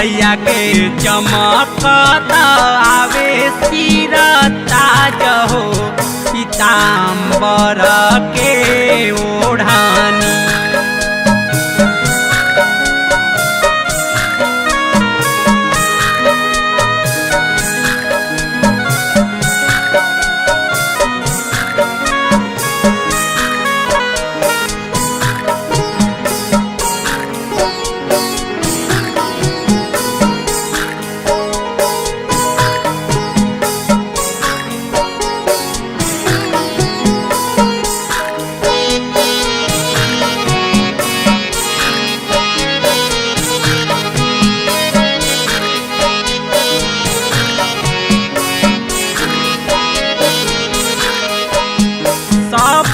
मैया के चमकत आवे सिर ताज हो पीताम्बर के ओढ़ानी।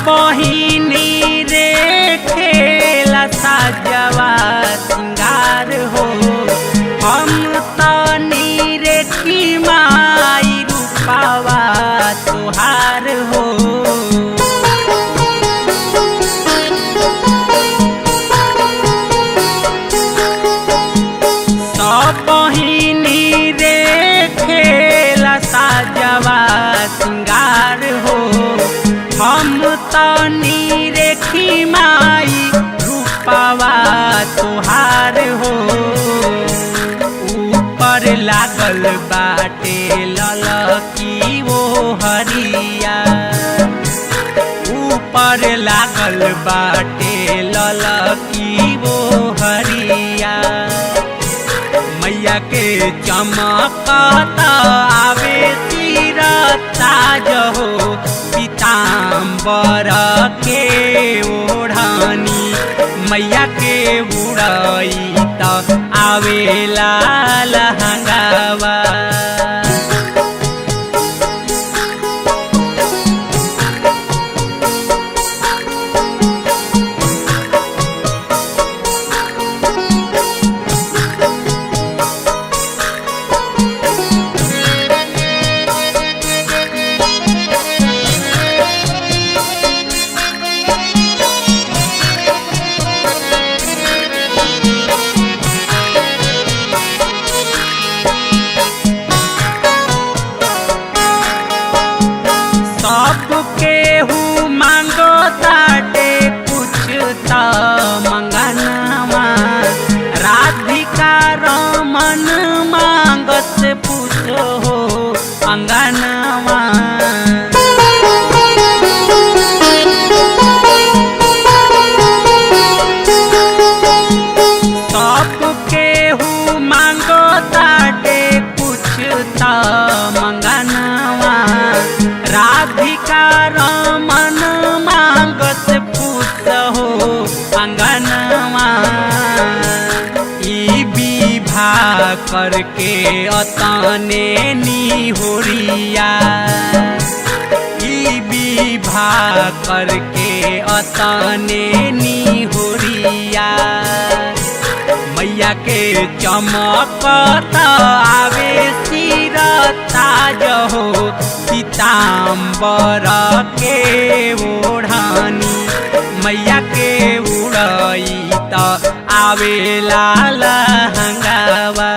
बहिनी रे खेला साजवा सिंगार हो हम तनी रे की माई रूपावा तुहार हो। सब बहिनी रे खेला साजवा सिंगार हो हम तनी रेखी माई रूपावा तुहार हो। ऊपर लागल बाटे ललकी वो हरिया ऊपर लागल बाटे ललकी वो हरिया। मैया के चमकत आवे सिर ताज हो पीताम्बर के ओढ़ानी। मैया के उड़ई त आवेला लहंगावा। केहू मांगो ताटे कुछ त मंगनवा राधिका रमन मांगत पूछो हो अंगनवा। सब केहू मांगो ताटे कुछ त मंगनवा राधिका रमन मांगत पूछ हो अंगनवा। ई विवाह करके अतने निहोरिया ई विवाह करके अतने निहोरिया। मैया के चमकत आवे सिर ताज हो पीताम्बर के ओढ़ानी। मैया के उड़ई त आवेला लहंगावा।